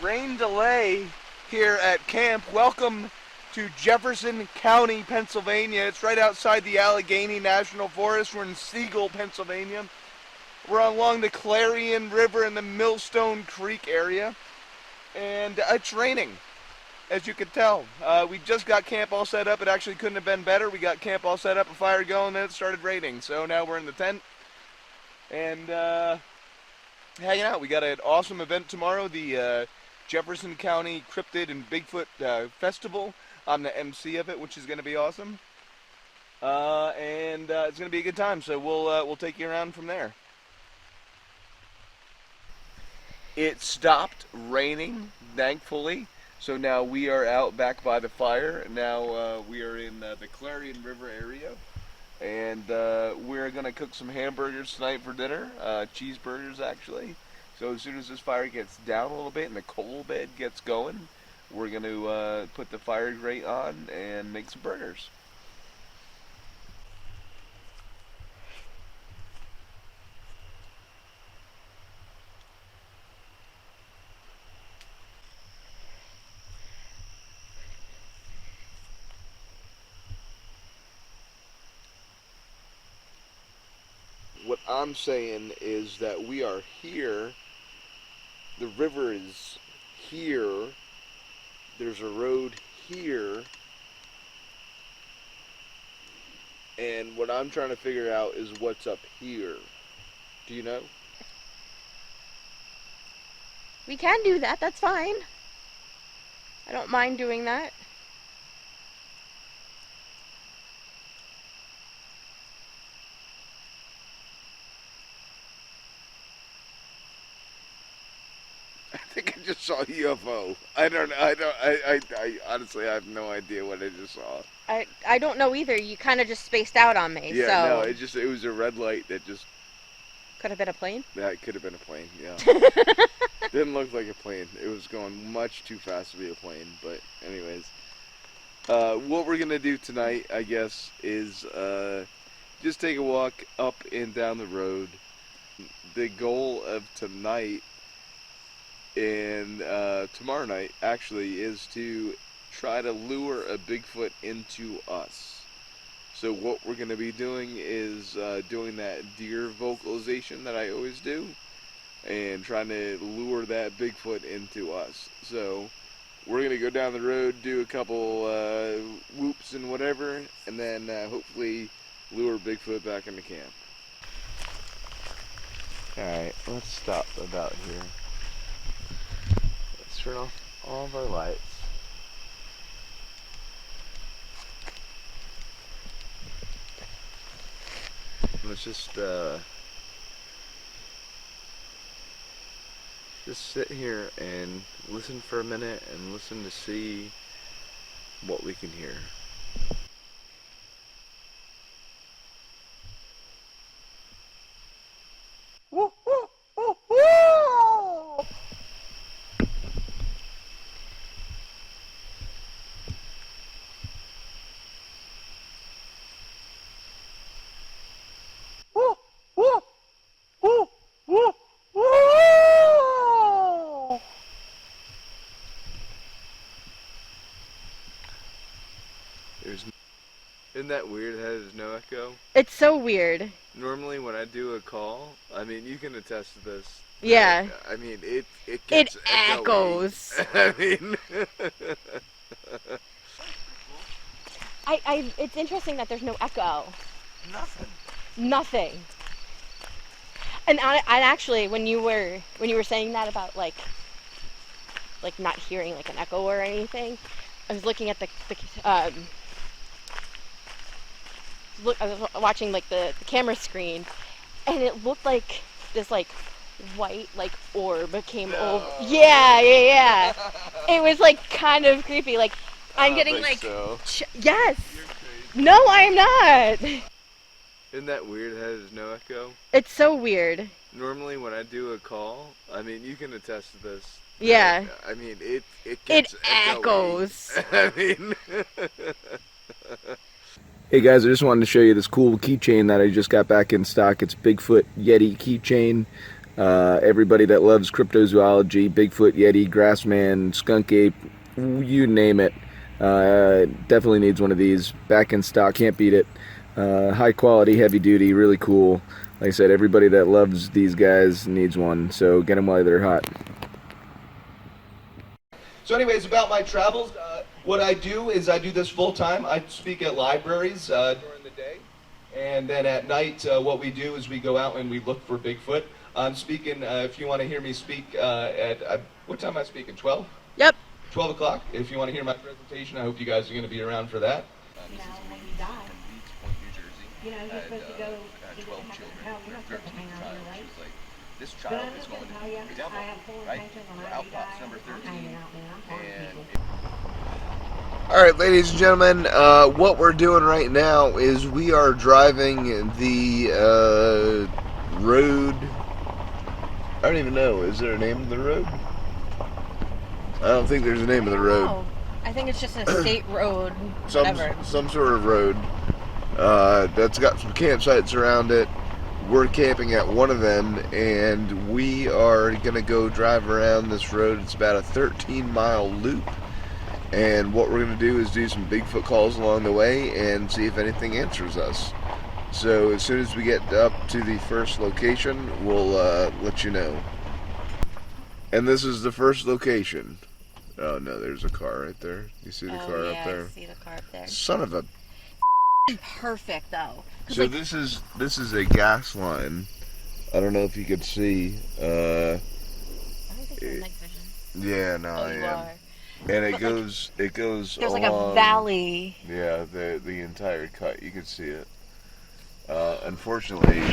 Rain delay here at camp. Welcome to Jefferson County, Pennsylvania. It's right outside the Allegheny National Forest. We're in Siegel, Pennsylvania. We're along the Clarion River in the Millstone Creek area. And it's raining, as you can tell. We just got camp all set up. It actually couldn't have been better. We got camp all set up, a fire going, then it started raining. So now we're in the tent and hanging out. We got an awesome event tomorrow, the Jefferson County Cryptid and Bigfoot Festival. I'm the MC of it, which is going to be awesome. And it's going to be a good time, so we'll take you around from there. It stopped raining, thankfully. So now we are out back by the fire. Now we are in the Clarion River area. And we're going to cook some hamburgers tonight for dinner. Cheeseburgers, actually. So as soon as this fire gets down a little bit and the coal bed gets going, we're going to put the fire grate on and make some burgers. What I'm saying is that we are here. The river is here. There's a road here. And what I'm trying to figure out is what's up here. Do you know? We can do that, that's fine. I don't mind doing that. I think I just saw a UFO. I honestly I have no idea what I just saw. I don't know either. You kind of just spaced out on me. Yeah, so. no, it was a red light that just. Could have been a plane? Yeah, it could have been a plane, yeah. Didn't look like a plane. It was going much too fast to be a plane, but anyways. What we're going to do tonight, I guess, is just take a walk up and down the road. The goal of tonight and tomorrow night, actually, is to try to lure a Bigfoot into us. So what we're going to be doing is doing that deer vocalization that I always do and trying to lure that Bigfoot into us. So we're going to go down the road, do a couple whoops and whatever, and then hopefully lure Bigfoot back into camp. Alright, let's stop about here. Let's turn off all of our lights. Let's just sit here and listen for a minute and listen to see what we can hear. Woo, woo, woo, woo! Woo, woo, woo, woo, woo! Isn't that weird how there's no echo? It's so weird. Normally when I do a call, I mean, you can attest to this. Yeah. I mean, it gets echoes. I mean... It's interesting that there's no echo. Nothing. And I actually, when you were saying that about like not hearing like an echo or anything, I was looking at I was watching like the camera screen, and it looked like this like white like orb came over. Yeah. It was like kind of creepy. Like I'm getting like so. Yes. You're crazy. No, I'm not. Isn't that weird how there's no echo? It's so weird. Normally when I do a call, I mean, you can attest to this. Yeah. I mean, it gets echoes. I mean... Hey guys, I just wanted to show you this cool keychain that I just got back in stock. It's Bigfoot Yeti keychain. Everybody that loves cryptozoology, Bigfoot, Yeti, Grassman, Skunk Ape, you name it, definitely needs one of these. Back in stock, can't beat it. High quality, heavy duty, really cool. Like I said, everybody that loves these guys needs one, so get them while they're hot. So anyways, about my travels, what I do is I do this full time. I speak at libraries during the day, and then at night what we do is we go out and we look for Bigfoot. I'm speaking, if you want to hear me speak at, what time am I speaking, 12? Yep. 12 o'clock. If you want to hear my presentation, I hope you guys are going to be around for that. You know, when you die, you know, you're supposed to go, you don't have to tell, you're not supposed to hang out here, right? This But child I'm is just going gonna tell you, to example, I have full right? intentions when We're I do outbox die, number I'm 13, hanging out there, I'm harming and people. Alright, ladies and gentlemen, what we're doing right now is we are driving the road. I don't even know. Is there a name of the road? I don't think there's a name of the road. Oh, I think it's just a state road, whatever. Some sort of road that's got some campsites around it. We're camping at one of them, and we are gonna go drive around this road. It's about a 13-mile loop, and what we're gonna do is do some Bigfoot calls along the way and see if anything answers us. So as soon as we get up to the first location, we'll let you know. And this is the first location. Oh no, there's a car right there. You see the car up there? I see the car up there. Son of a. Perfect though. 'Cause, So like, this is a gas line. I don't know if you could see. I don't think you're in night vision. Yeah, no, Oh, I you am. are. And it But, goes There's like a along- valley. Yeah, the entire cut. You can see it. Unfortunately,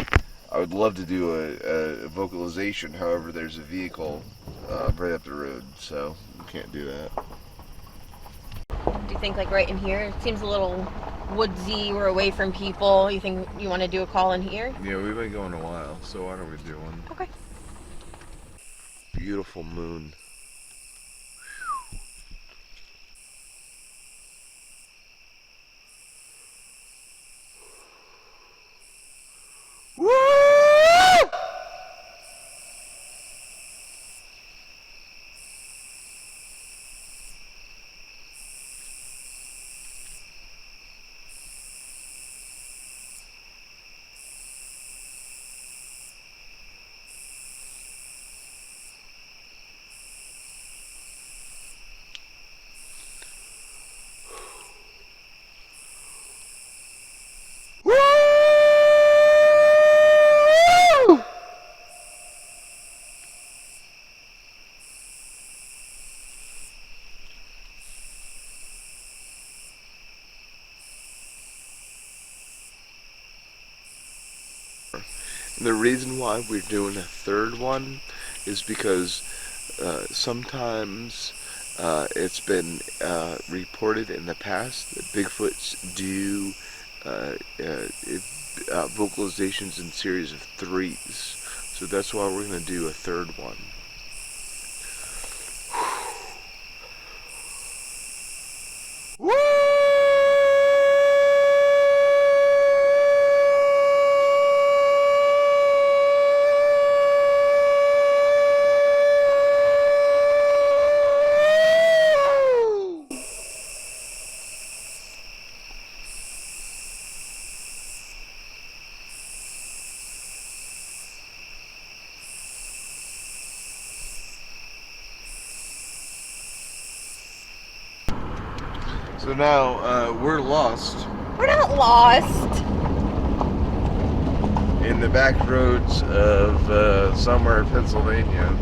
I would love to do a vocalization. However, there's a vehicle right up the road, so we can't do that. Do you think like right in here? It seems a little woodsy. We're away from people. You think you want to do a call in here? Yeah, we've been going a while, so why don't we do one? Okay. Beautiful moon. The reason why we're doing a third one is because sometimes it's been reported in the past that Bigfoots do vocalizations in series of threes. So that's why we're going to do a third one. So now we're lost We're not lost. in the back roads of somewhere in Pennsylvania.